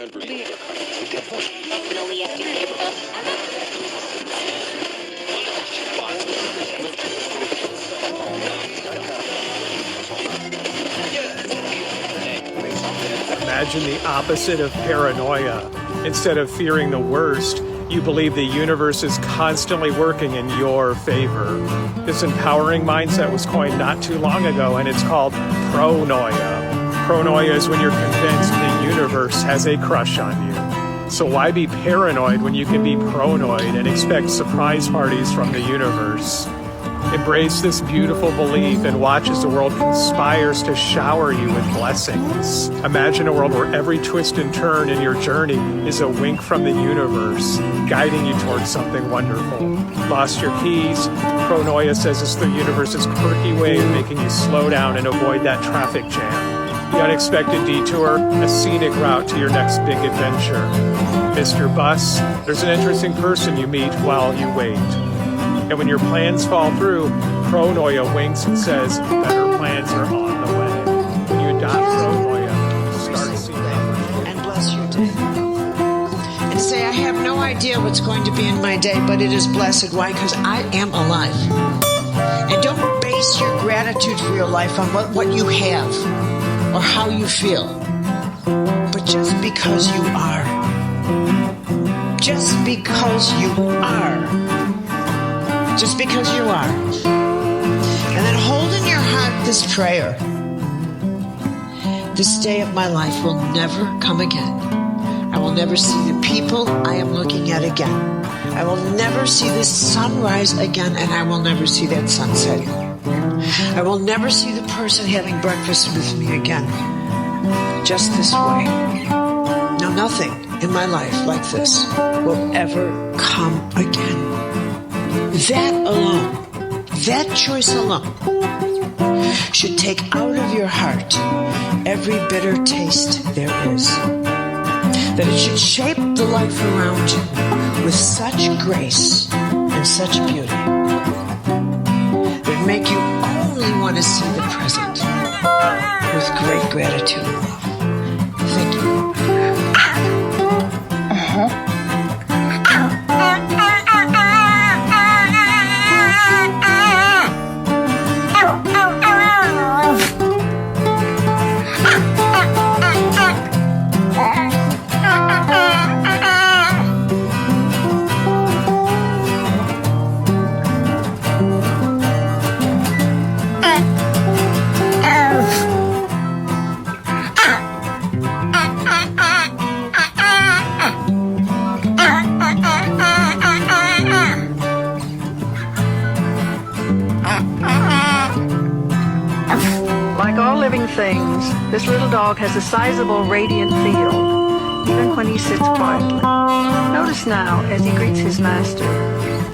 Imagine the opposite of paranoia. Instead of fearing the worst, you believe the universe is constantly working in your favor. This empowering mindset was coined not too long ago, and it's called pronoia. Pronoia is when you're convinced the universe has a crush on you. So why be paranoid when you can be pronoid and expect surprise parties from the universe? Embrace this beautiful belief and watch as the world conspires to shower you with blessings. Imagine a world where every twist and turn in your journey is a wink from the universe, guiding you towards something wonderful. Lost your keys? Pronoia says it's the universe's quirky way of making you slow down and avoid that traffic jam. The unexpected detour, a scenic route to your next big adventure. Missed your bus? There's an interesting person you meet while you wait. And when your plans fall through, pronoia winks and says, better plans are on the way. When you adopt pronoia, start seeing opportunity. And bless your day. And say, I have no idea what's going to be in my day, but it is blessed. Why? Because I am alive. And don't base your gratitude for your life on what you have or how you feel, but just because you are. Just because you are. Just because you are. And then hold in your heart this prayer. This day of my life will never come again. I will never see the people I am looking at again. I will never see this sunrise again, and I will never see that sun setting. I will never see the person having breakfast with me again. Just this way. Now, nothing in my life like this will ever come again. That alone, that choice alone, should take out of your heart every bitter taste there is. That it should shape the life around you with such grace and such beauty that make you only want to see the present with great gratitude and love. Thank you. Things, this little dog has a sizable radiant field, even when he sits quietly. Notice now, as he greets his master,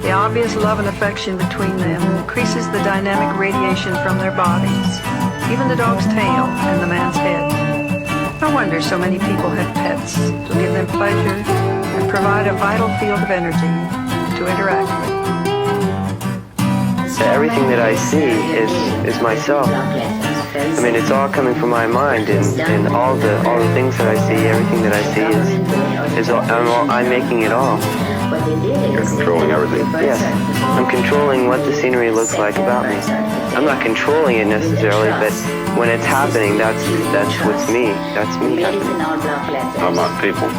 the obvious love and affection between them increases the dynamic radiation from their bodies, even the dog's tail and the man's head. No wonder so many people have pets to give them pleasure and provide a vital field of energy to interact with. So everything that I see is myself. I mean, it's all coming from my mind, and all the things that I see, everything that I see is all, I'm making it all. You're controlling everything. Yes, I'm controlling what the scenery looks like about me. I'm not controlling it necessarily, but when it's happening, that's what's me. That's me happening. How about people?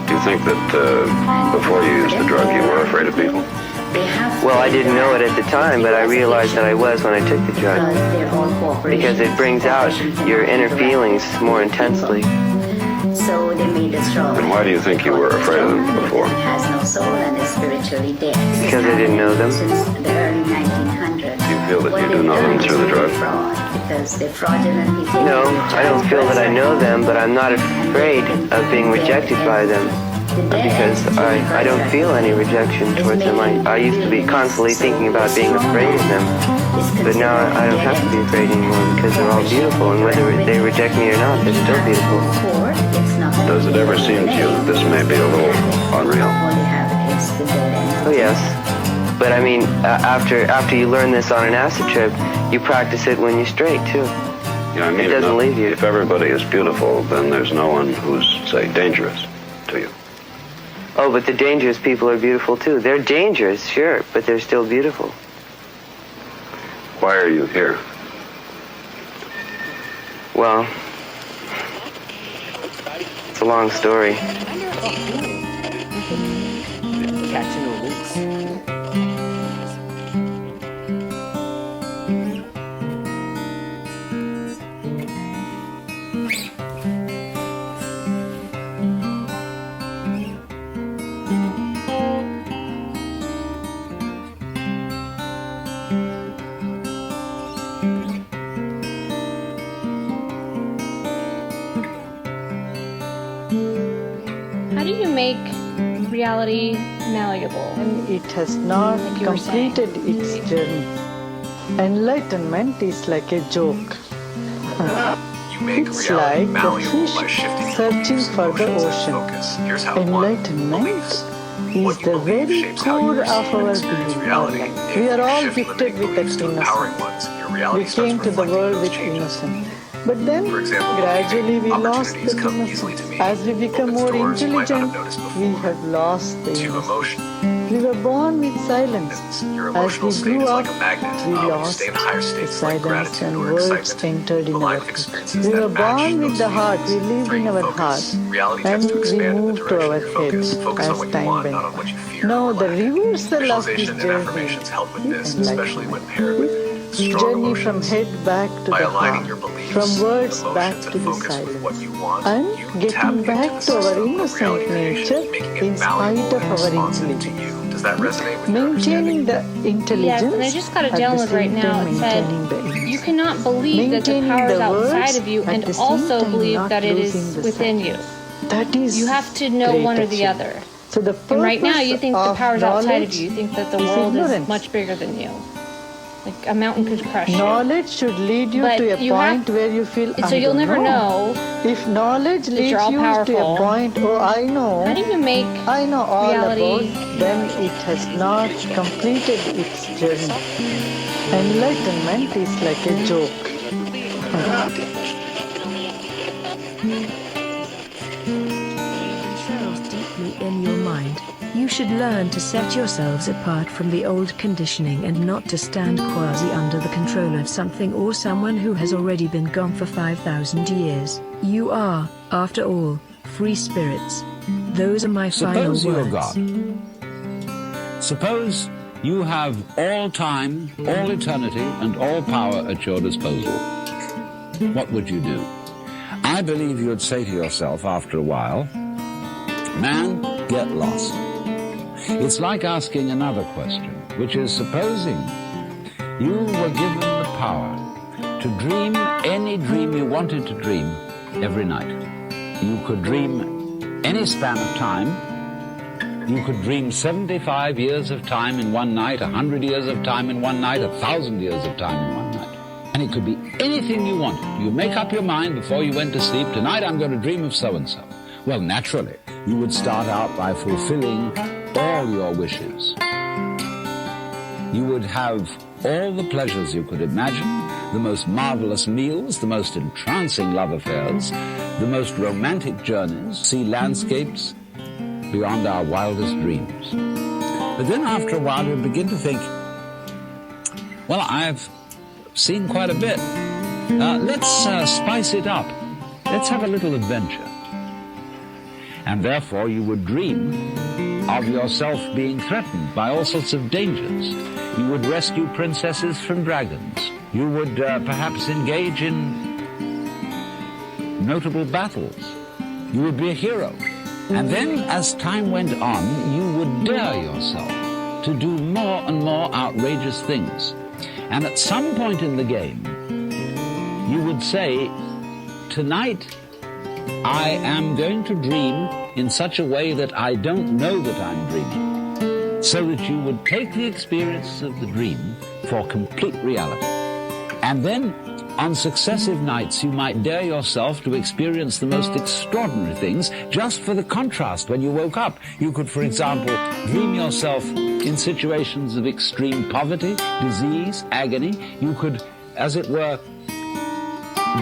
Do you think that before you used the drug, you were afraid of people? Well, I didn't know it at the time, but I realized that I was when I took the drug. Because it brings out your inner feelings more intensely. And why do you think you were afraid of them before? Because I didn't know them. Do you feel that you do know them through the drug? No, I don't feel that I know them, but I'm not afraid of being rejected by them. Because I don't feel any rejection towards them. I used to be constantly thinking about being afraid of them. But now I don't have to be afraid anymore because they're all beautiful, and whether they reject me or not, they're still beautiful. Does it ever seem to you that this may be a little unreal? Oh yes. But I mean, after you learn this on an acid trip, you practice it when you're straight too. Yeah, I mean, it doesn't leave you. If everybody is beautiful, then there's no one who's, say, dangerous to you. Oh, but the dangerous people are beautiful too. They're dangerous, sure, but they're still beautiful. Why are you here? Well, it's a long story. How do you make reality malleable? And it has not completed its journey. Enlightenment is like a joke. It's like the fish searching for the ocean. Enlightenment is the very core of our being. We are all gifted with that innocence. We came to the world with innocence. But then, gradually we lost the innocence. As we become more intelligent, we have lost the innocence. We were born with silence. As we grew up, we lost the silence and words entered in our head. We were born with the heart. We lived in our heart. And we moved to our heads as time went on. Now the reversal of this journey is enlightenment. Journey from head back to the heart, from words back to the silence, and getting back to our innocent nature in spite of our intelligence. Maintaining the intelligence. Yes, and I just got a download right now. It said, you cannot believe that the power is outside of you and also believe that it is within you. That is, you have to know one or the other. So the and right now you think the power is outside of you. You think that the world is much bigger than you. Like a mountain could crush you. Knowledge should lead you to a point where you feel, so you'll never know. If knowledge leads you to a point, oh, I know. How do you make I know all reality? about, then it has not completed its journey. Enlightenment is like a joke. Yourselves deeply in your mind. You should learn to set yourselves apart from the old conditioning and not to stand quasi under the control of something or someone who has already been gone for 5,000 years. You are, after all, free spirits. Those are my final words. Suppose you're God. Suppose you have all time, all eternity, and all power at your disposal. What would you do? I believe you'd say to yourself after a while, man, get lost. It's like asking another question, which is supposing you were given the power to dream any dream you wanted to dream every night. You could dream any span of time. You could dream 75 years of time in one night, 100 years of time in one night, 1,000 years of time in one night. And it could be anything you wanted. You make up your mind before you went to sleep, tonight I'm going to dream of so-and-so. Well, naturally, you would start out by fulfilling all your wishes. You would have all the pleasures you could imagine, the most marvelous meals, the most entrancing love affairs, the most romantic journeys, see landscapes beyond our wildest dreams. But then after a while you begin to think, well, I've seen quite a bit. Let's spice it up. Let's have a little adventure. And therefore you would dream of yourself being threatened by all sorts of dangers. You would rescue princesses from dragons. You would perhaps engage in notable battles. You would be a hero. And then as time went on, you would dare yourself to do more and more outrageous things. And at some point in the game, you would say, tonight I am going to dream in such a way that I don't know that I'm dreaming, so that you would take the experience of the dream for complete reality. And then, on successive nights, you might dare yourself to experience the most extraordinary things just for the contrast when you woke up. You could, for example, dream yourself in situations of extreme poverty, disease, agony. You could, as it were,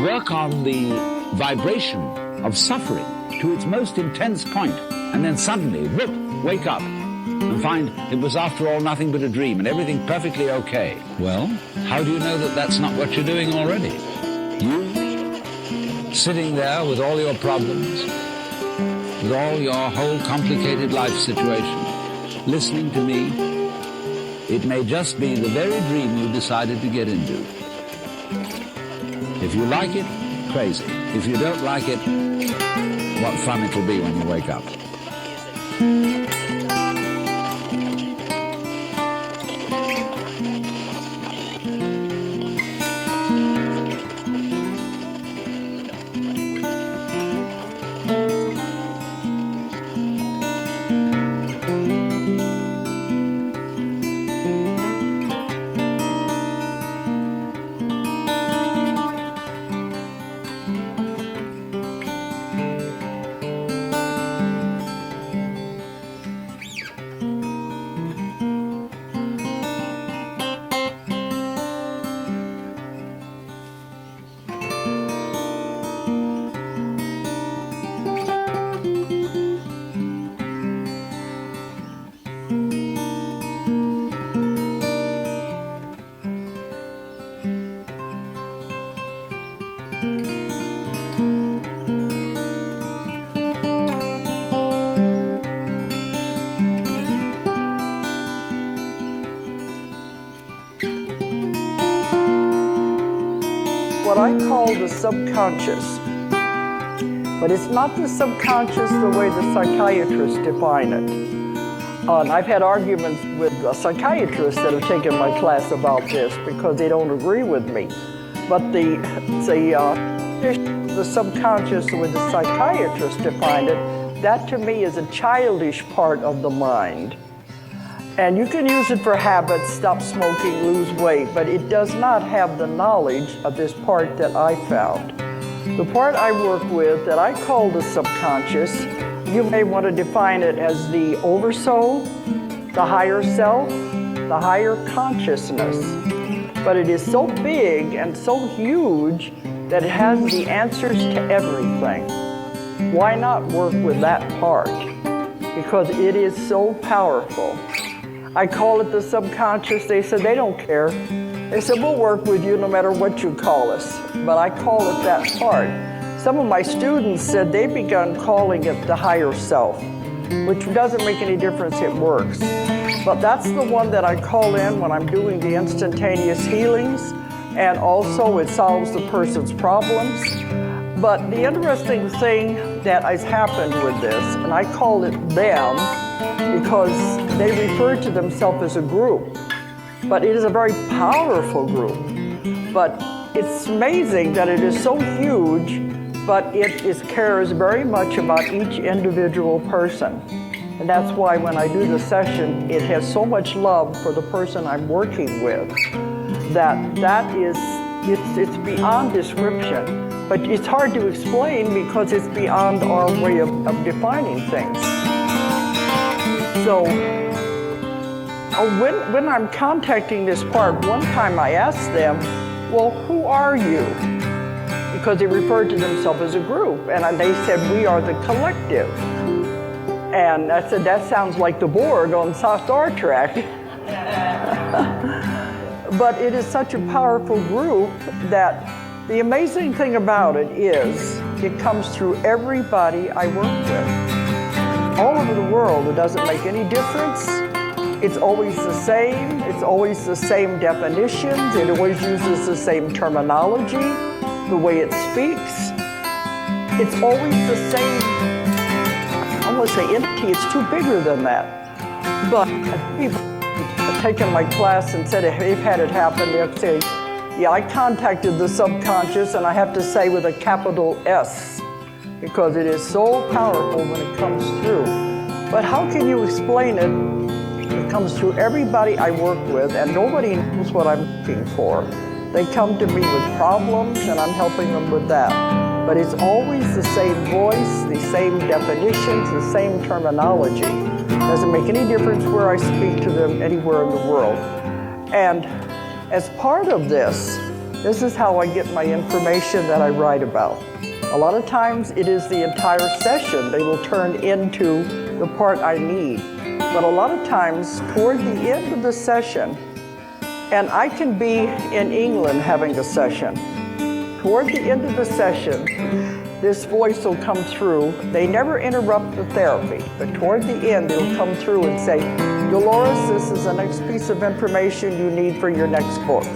work on the vibration of suffering to its most intense point, and then suddenly, whoop, wake up and find it was after all nothing but a dream and everything perfectly okay. Well, how do you know that that's not what you're doing already? You, sitting there with all your problems, with all your whole complicated life situation, listening to me, it may just be the very dream you decided to get into. If you like it, crazy. If you don't like it, what fun it'll be when you wake up. What I call the subconscious, but it's not the subconscious the way the psychiatrists define it. And I've had arguments with psychiatrists that have taken my class about this because they don't agree with me. But the subconscious, the way the psychiatrists define it, that to me is a childish part of the mind. And you can use it for habits, stop smoking, lose weight, but it does not have the knowledge of this part that I found. The part I work with that I call the subconscious, you may want to define it as the oversoul, the higher self, the higher consciousness. But it is so big and so huge that it has the answers to everything. Why not work with that part? Because it is so powerful. I call it the subconscious. They said they don't care. They said, we'll work with you no matter what you call us. But I call it that part. Some of my students said they've begun calling it the higher self, which doesn't make any difference, it works. But that's the one that I call in when I'm doing the instantaneous healings, and also it solves the person's problems. But the interesting thing that has happened with this, and I call it them, because they refer to themselves as a group, but it is a very powerful group. But it's amazing that it is so huge, but cares very much about each individual person. And that's why when I do the session, it has so much love for the person I'm working with, it's beyond description. But it's hard to explain because it's beyond our way of defining things. So when I'm contacting this part, one time I asked them, well, who are you? Because they referred to themselves as a group, and they said, we are the collective. And I said, that sounds like the Borg on Star Trek. But it is such a powerful group that the amazing thing about it is it comes through everybody I work with. All over the world, it doesn't make any difference. It's always the same. It's always the same definitions. It always uses the same terminology, the way it speaks. It's always the same, I want to say entity, it's too bigger than that. But people have taken my class and said if they've had it happen, they'll say, yeah, I contacted the subconscious, and I have to say with a capital S, because it is so powerful when it comes through. But how can you explain it? It comes through everybody I work with, and nobody knows what I'm looking for. They come to me with problems, and I'm helping them with that. But it's always the same voice, the same definitions, the same terminology. Doesn't make any difference where I speak to them anywhere in the world. And as part of this, This is how I get my information that I write about. A lot of times it is the entire session they will turn into the part I need. But a lot of times toward the end of the session, and I can be in England having a session. Toward the end of the session, this voice will come through. They never interrupt the therapy, but toward the end, it'll come through and say, Dolores, this is the next piece of information you need for your next book.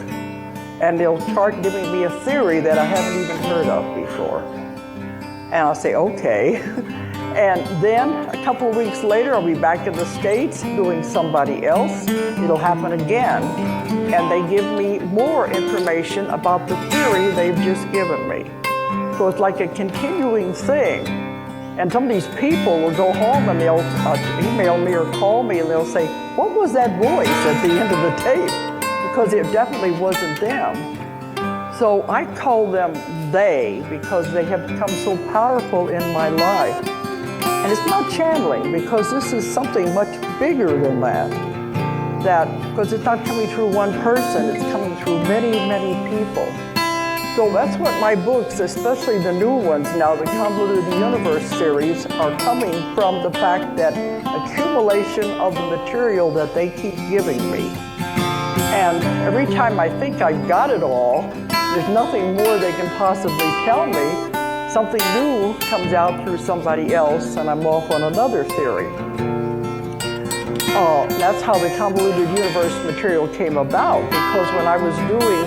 And they'll start giving me a theory that I haven't even heard of before. And I'll say, okay. And then a couple of weeks later, I'll be back in the States doing somebody else. It'll happen again. And they give me more information about the theory they've just given me. So it's like a continuing thing. And some of these people will go home and they'll email me or call me and they'll say, what was that voice at the end of the tape? Because it definitely wasn't them. So I call them they because they have become so powerful in my life. And it's not channeling because this is something much bigger than that. Because it's not coming through one person, it's coming through many, many people. So that's what my books, especially the new ones now, the Convoluted Universe series, are coming from the fact that accumulation of the material that they keep giving me. And every time I think I've got it all, there's nothing more they can possibly tell me. Something new comes out through somebody else, and I'm off on another theory. That's how the Convoluted Universe material came about, because when I was doing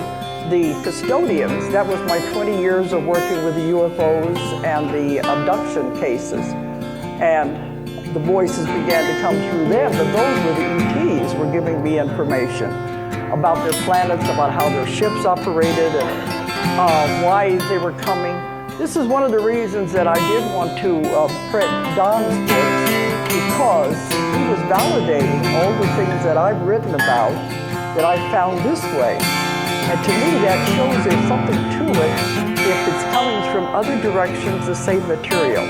the custodians, that was my 20 years of working with the UFOs and the abduction cases. And the voices began to come through them, but those were the ETs were giving me information about their planets, about how their ships operated, and why they were coming. This is one of the reasons that I did want to print Don's books, because he was validating all the things that I've written about that I found this way. And to me, that shows there's something to it if it's coming from other directions, the same material.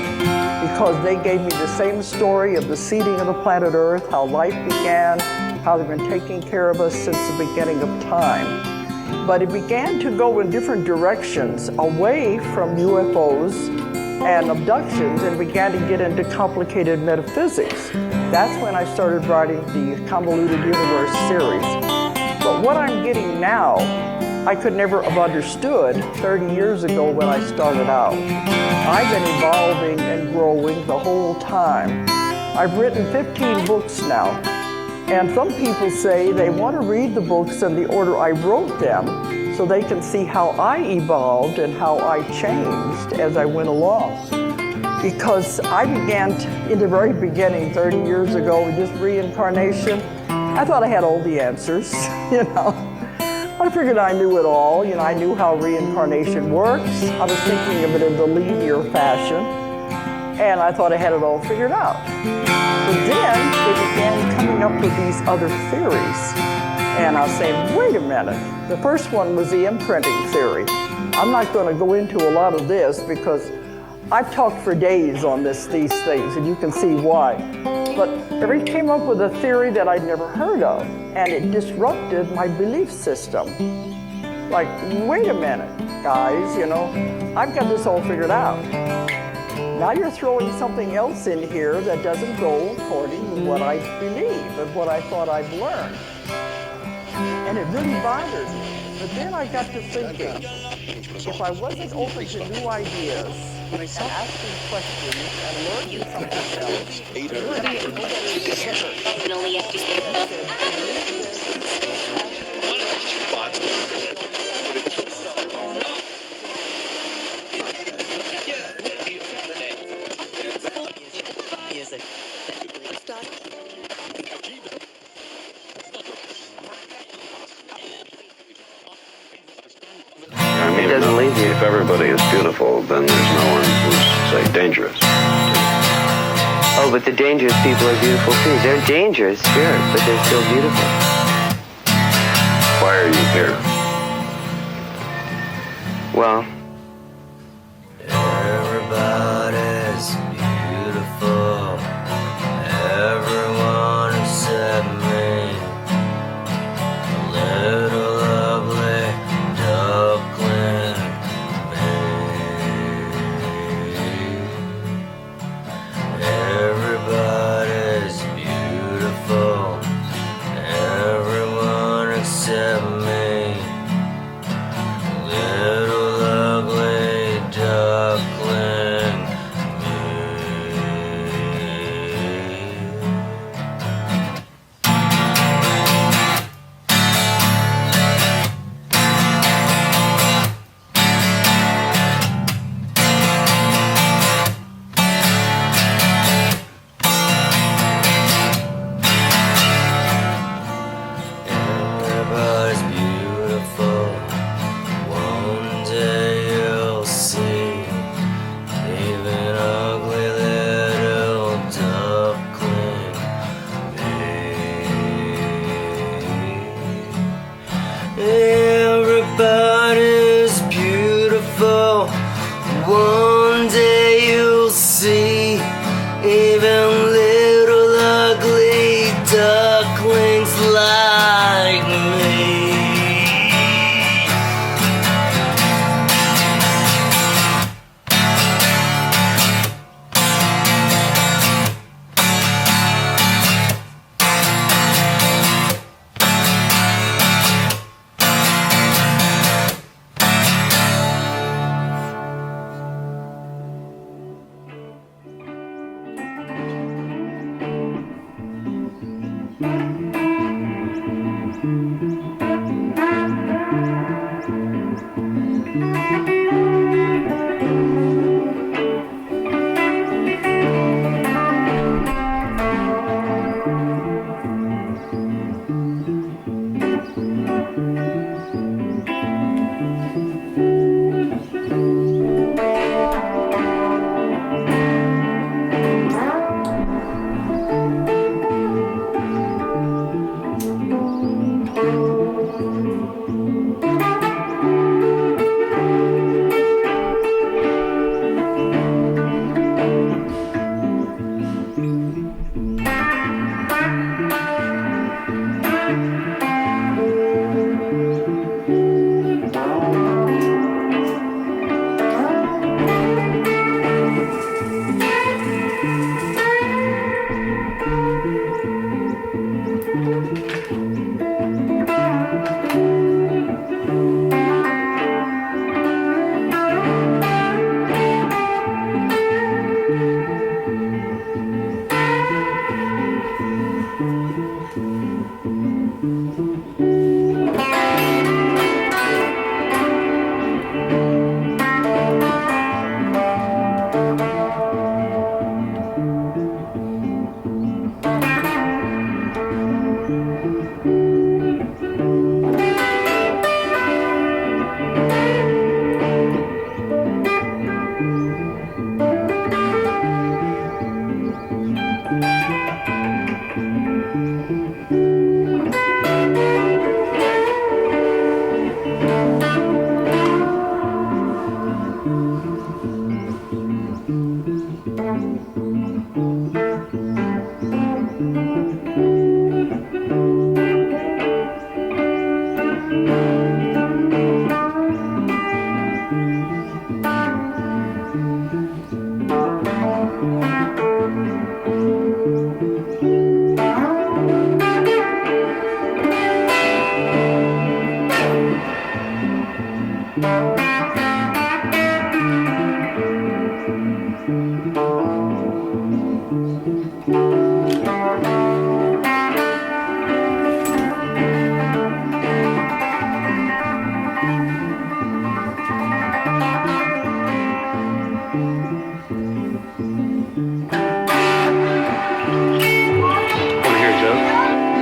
Because they gave me the same story of the seeding of the planet Earth, how life began, how they've been taking care of us since the beginning of time. But it began to go in different directions, away from UFOs and abductions, and began to get into complicated metaphysics. That's when I started writing the Convoluted Universe series. But what I'm getting now, I could never have understood 30 years ago when I started out. I've been evolving and growing the whole time. I've written 15 books now. And some people say they want to read the books in the order I wrote them so they can see how I evolved and how I changed as I went along. Because I began in the very beginning 30 years ago with this reincarnation. I thought I had all the answers, you know. I figured I knew it all. You know, I knew how reincarnation works. I was thinking of it in the linear fashion. And I thought I had it all figured out. But then they began coming up with these other theories. And I was saying, wait a minute. The first one was the imprinting theory. I'm not going to go into a lot of this because I've talked for days on these things, and you can see why. But they came up with a theory that I'd never heard of, and it disrupted my belief system. Like, wait a minute, guys, you know, I've got this all figured out. Now you're throwing something else in here that doesn't go according to what I believe and what I thought I'd learned. And it really bothered me. But then I got to thinking, if I wasn't open to new ideas and asking questions and learning something else, It doesn't leave you. If everybody is beautiful, then there's no one who's, say, dangerous. Oh, but the dangerous people are beautiful too. They're dangerous spirits, but they're still beautiful. Why are you here? Well, everybody's beautiful. Everyone except me. A little ugly, duck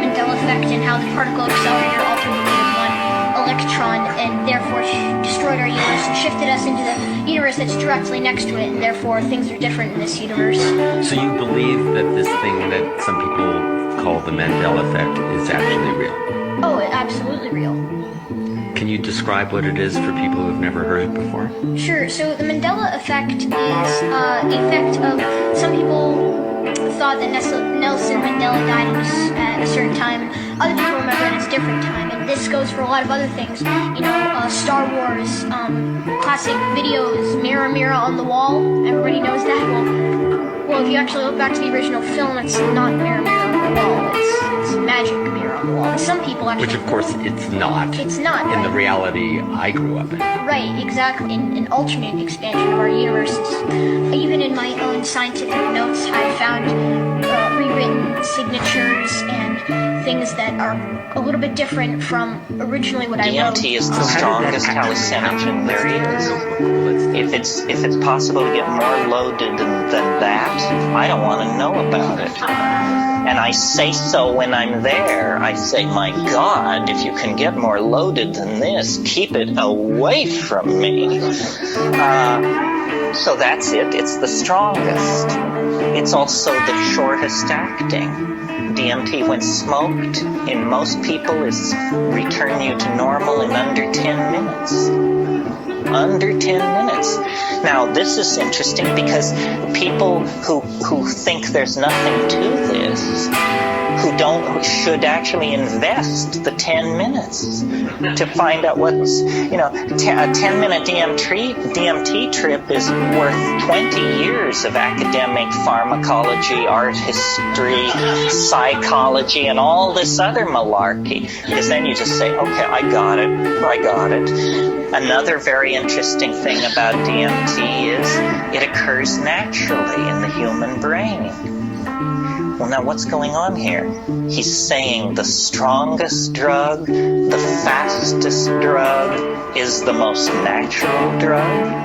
Mandela effect and how the particle accelerator altered the rate of one electron and therefore destroyed our universe and shifted us into the universe that's directly next to it, and therefore things are different in this universe. So you believe that this thing that some people call the Mandela effect is actually real? Oh, it's absolutely real. Can you describe what it is for people who have never heard it before? Sure. So the Mandela effect is the effect of some people thought that Nelson Mandela died at a certain time. Other people remember it as a different time, and this goes for a lot of other things. You know, Star Wars, classic videos, Mirror, Mirror on the Wall. Everybody knows that. Well, if you actually look back to the original film, it's not Mirror, Mirror on the Wall. It's Magic Mirror on the Wall. And some people actually... Which, of course, it's not. It's not, in right. the reality I grew up in. Right, exactly. An alternate expansion of our universes. Even in my own scientific notes, I found rewritten signatures and things that are a little bit different from originally what I wrote. DMT is the strongest hallucinogen there is. If it's possible to get more loaded than that, I don't want to know about it. And I say so when I'm there. I say, my God, if you can get more loaded than this, keep it away from me. So that's it. It's the strongest. It's also the shortest acting. DMT, when smoked, in most people, is return you to normal in under 10 minutes. Under 10 minutes. Now, this is interesting because people who think there's nothing to this, who should actually invest the 10 minutes to find out what's, a 10-minute DMT trip is worth 20 years of academic pharmacology, art history, psychology, and all this other malarkey. Because then you just say, okay, I got it. Another very interesting thing about DMT is it occurs naturally in the human brain. Well, now what's going on here? He's saying the strongest drug, the fastest drug, is the most natural drug.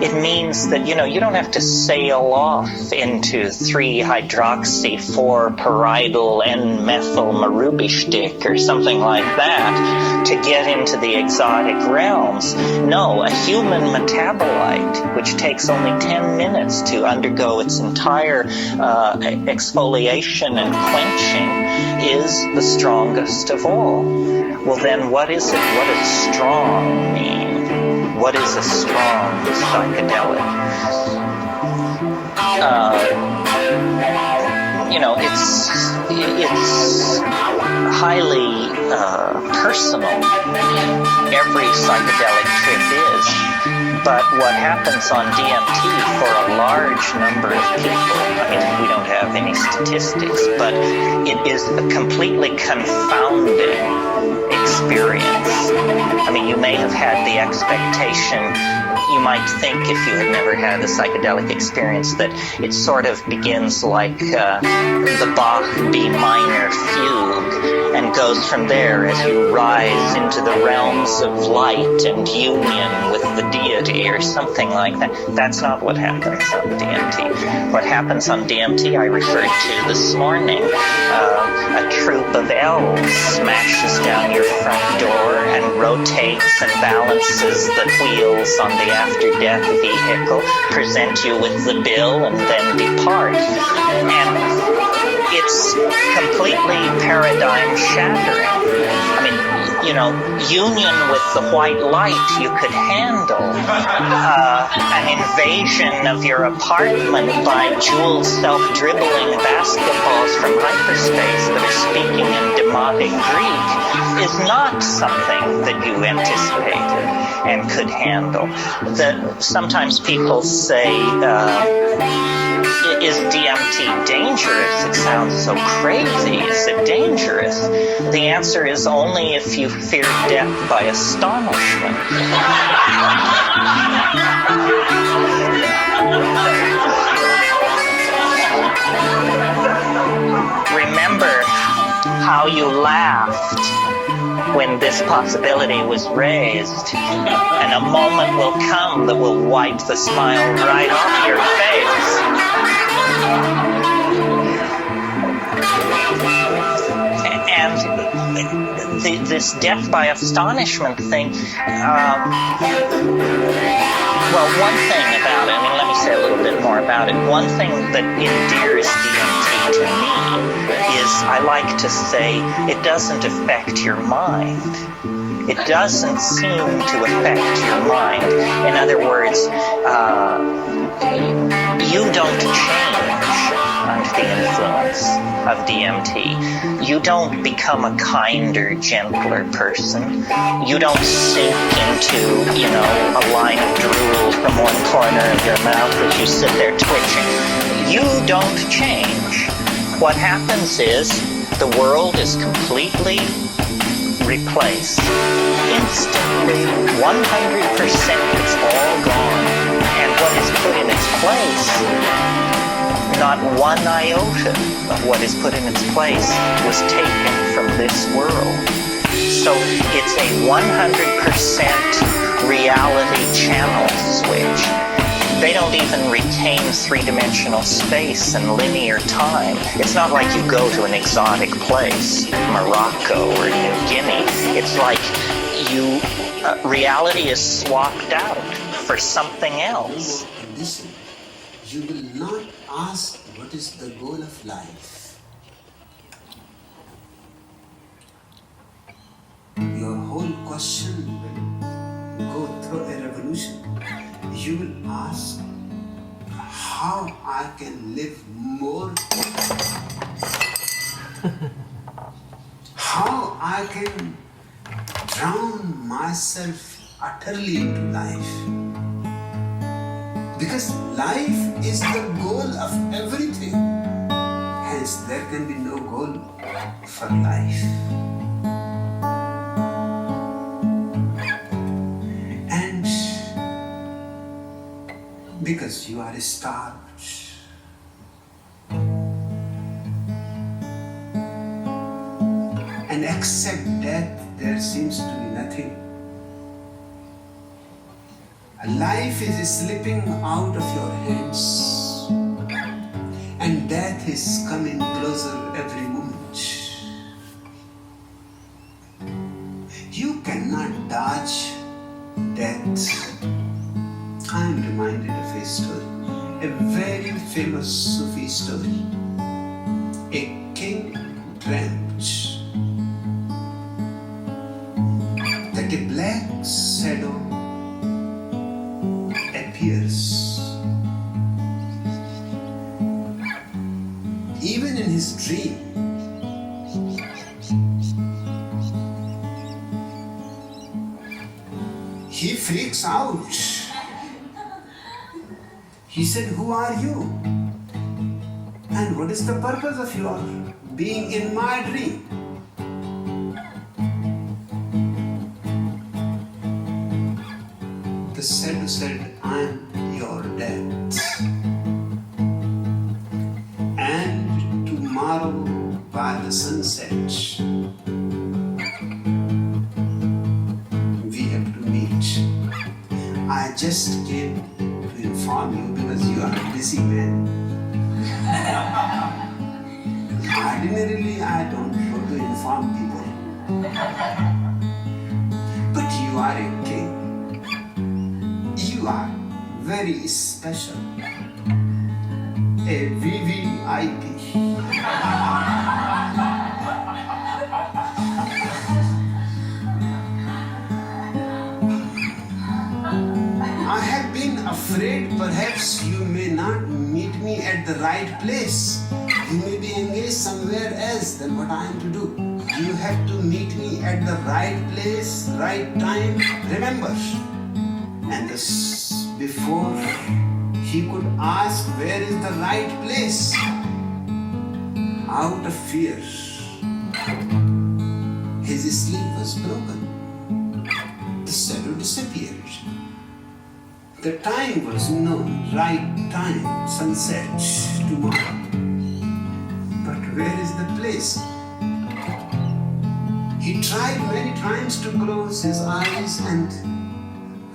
It means that, you don't have to sail off into 3-hydroxy-4-pyridyl N-methyl-marubishtik or something like that to get into the exotic realms. No, a human metabolite, which takes only 10 minutes to undergo its entire exfoliation and quenching, is the strongest of all. Well, then what is it? What does strong mean? What is a strong psychedelic? It's highly personal. Every psychedelic trip is. But what happens on DMT for a large number of people, we don't have any statistics, but it is a completely confounding experience. You may have had the expectation, you might think if you had never had a psychedelic experience, that it sort of begins like the Bach B minor fugue and goes from there as you rise into the realms of light and union with the deity or something like that. That's not what happens on DMT. What happens on DMT I referred to this morning. A troop of elves smashes down your front door and rotates and balances the wheels on the after-death vehicle, present you with the bill, and then depart. And it's completely paradigm shattering. Union with the white light you could handle. An invasion of your apartment by jewel self-dribbling basketballs from hyperspace that are speaking in demotic Greek is not something that you anticipated and could handle. Sometimes people say, is DMT dangerous? It sounds so crazy. Is it dangerous? The answer is only if you fear death by astonishment. how you laughed when this possibility was raised, and a moment will come that will wipe the smile right off your face. And this death by astonishment thing, well, one thing about it, let me say a little bit more about it. One thing that endears DMT to me is, I like to say, it doesn't affect your mind. It doesn't seem to affect your mind. In other words, you don't change under the influence of DMT. You don't become a kinder, gentler person. You don't sink into, a line of drool from one corner of your mouth as you sit there twitching. You don't change. What happens is the world is completely replaced. Instantly. 100%. It's all gone. And what is put in its place, not one iota of what is put in its place was taken from this world. So it's a 100% reality channel switch. They don't even retain three-dimensional space and linear time. It's not like you go to an exotic place, Morocco or New Guinea. It's like reality is swapped out for something else. Listen, you will not ask what is the goal of life. Your whole question will go through a revolution. You will ask how I can live more, how I can drown myself utterly into life. Because life is the goal of everything. Hence, there can be no goal for life. And because you are starved, and except death, there seems to be nothing. Life is slipping out of your hands, and death is coming closer every moment. You cannot dodge death. I am reminded of a story, a very famous Sufi story. A king dreamt that a black shadow appears. Even in his dream, he freaks out. He said, "Who are you? And what is the purpose of your being in my dream?" The shadow said, "I am your death. And tomorrow by the sunset, we have to meet. I just came to inform you because you are a busy man. Ordinarily, I don't go to inform people. But you are a king. You are very special. A VVIP. I have been afraid perhaps you may not meet me at the right place. You may be engaged somewhere else than what I am to do. You have to meet me at the right place, right time. Remember." And this, before he could ask where is the right place, out of fear, his sleep was broken. The shadow disappeared. The time was known, right time, sunset, tomorrow. But where is the place? He tried many times to close his eyes and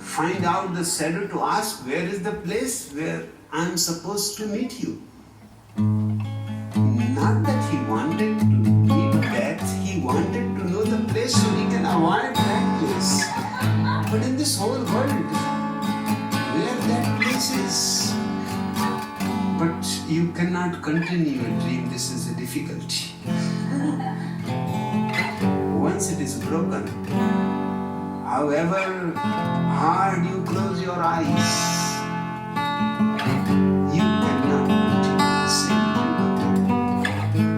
find out the shadow to ask, where is the place where I'm supposed to meet you? Not that he wanted to meet death, he wanted to know the place so he can avoid that place. But in this whole world, where that place is? But you cannot continue a dream, this is a difficulty. Once it is broken, however hard you close your eyes, you cannot continue the same dream.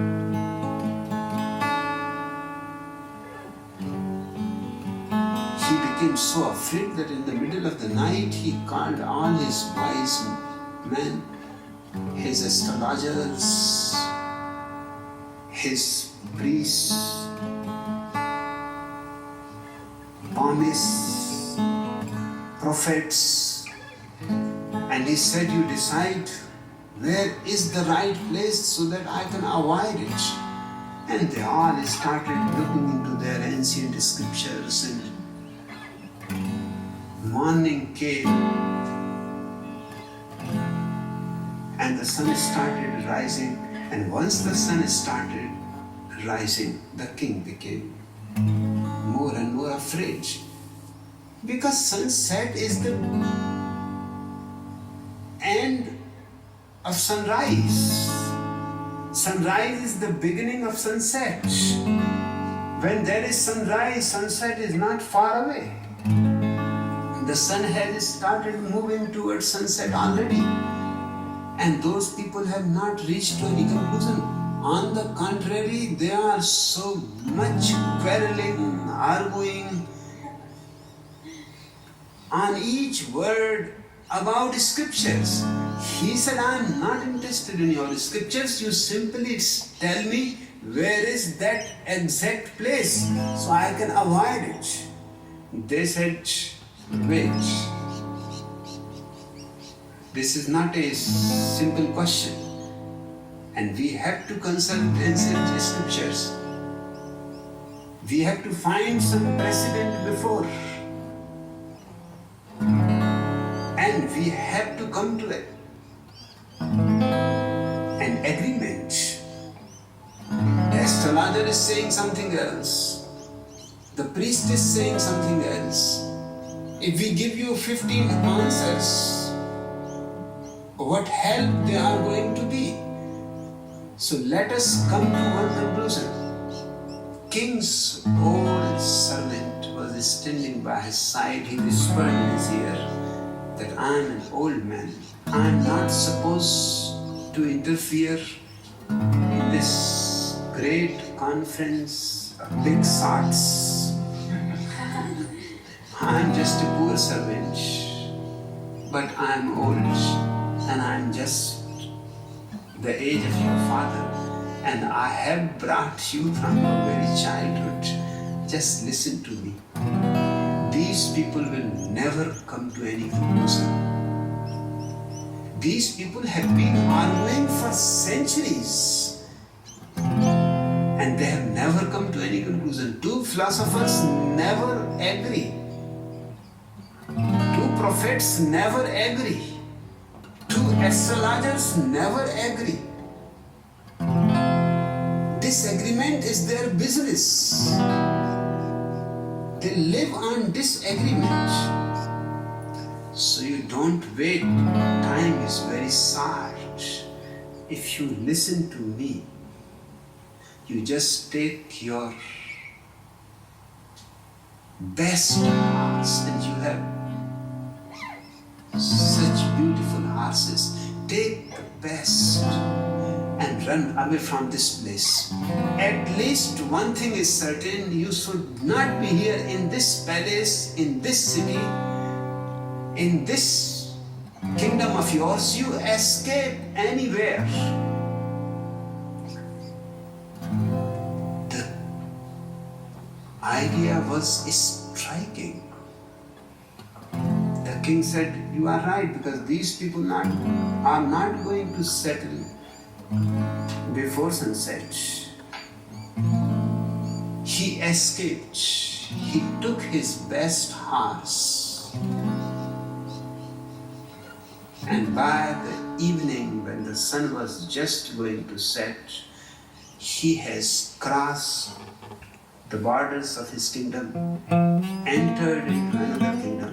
He became so afraid that in the middle of the night he called all his wise men, his astrologers, his priests, Hermes, prophets, and he said, you decide where is the right place so that I can avoid it. And they all started looking into their ancient scriptures, and morning came and the sun started rising, and once the sun started rising, the king became more and more afraid, because sunset is the end of sunrise. Sunrise is the beginning of sunset. When there is sunrise, sunset is not far away. The sun has started moving towards sunset already, and those people have not reached to any conclusion. On the contrary, they are so much quarreling, arguing on each word about scriptures. He said, I am not interested in your scriptures. You simply tell me where is that exact place so I can avoid it. They said, wait. This is not a simple question. And we have to consult ancient scriptures. We have to find some precedent before. And we have to come to an agreement. The astrologer is saying something else. The priest is saying something else. If we give you 15 answers, what help they are going to be? So let us come to one conclusion. King's old servant was standing by his side. He whispered in his ear that I am an old man. I am not supposed to interfere in this great conference of big shots. I am just a poor servant, but I am old and I am just the age of your father, and I have brought you from your very childhood. Just listen to me. These people will never come to any conclusion. These people have been arguing for centuries, and they have never come to any conclusion. Two philosophers never agree. Two prophets never agree. Two astrologers never agree. Disagreement is their business. They live on disagreement. So you don't wait. Time is very short. If you listen to me, you just take your best horse, and you have such beautiful horses. Take the best and run away from this place. At least one thing is certain, you should not be here in this palace, in this city, in this kingdom of yours. You escape anywhere. The idea was striking. The king said, you are right, because these people are not going to settle before sunset. he escaped. He took his best horse, and by the evening when the sun was just going to set, he has crossed the borders of his kingdom, entered into another kingdom.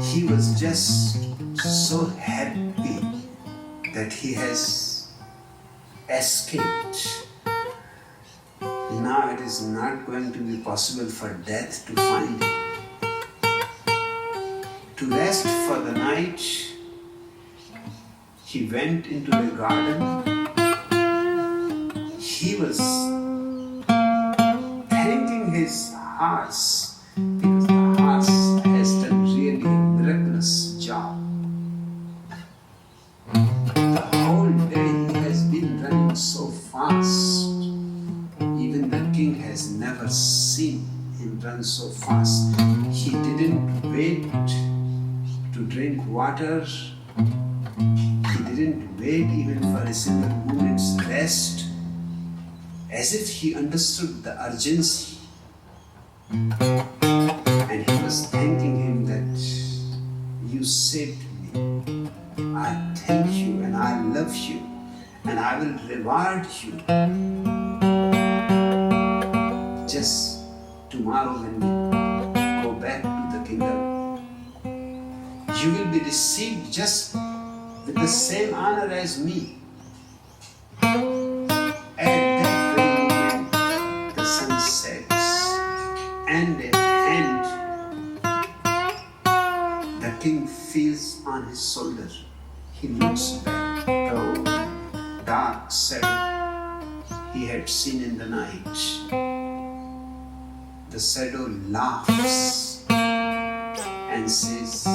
He was just so happy that he has escaped. Now it is not going to be possible for death to find him. To rest for the night, he went into the garden. He was thanking his horse because the horse has done really a miraculous job. The whole day he has been running so fast. Even the king has never seen him run so fast. He didn't wait to drink water. He didn't wait even for a single moment's rest, as if he understood the urgency. And he was thanking him that you saved me. I thank you and I love you and I will reward you. Just tomorrow when we go back to the kingdom, you will be received just with the same honor as me. At that very moment, the sun sets, and at hand, the king feels on his shoulder. He looks back, the old dark shadow he had seen in the night. The shadow laughs and says,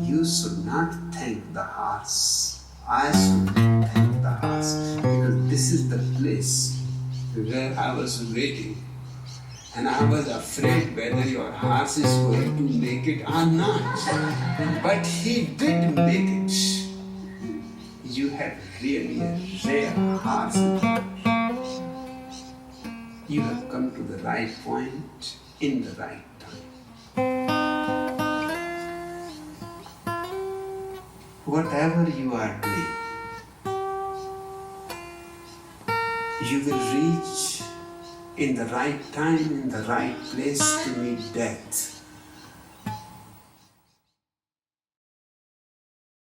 you should not thank the horse. I should thank the horse, because this is the place where I was waiting. And I was afraid whether your horse is going to make it or not. But he did make it. You have really a rare horse. You have come to the right point in the right time. Whatever you are doing, you will reach in the right time, in the right place to meet death.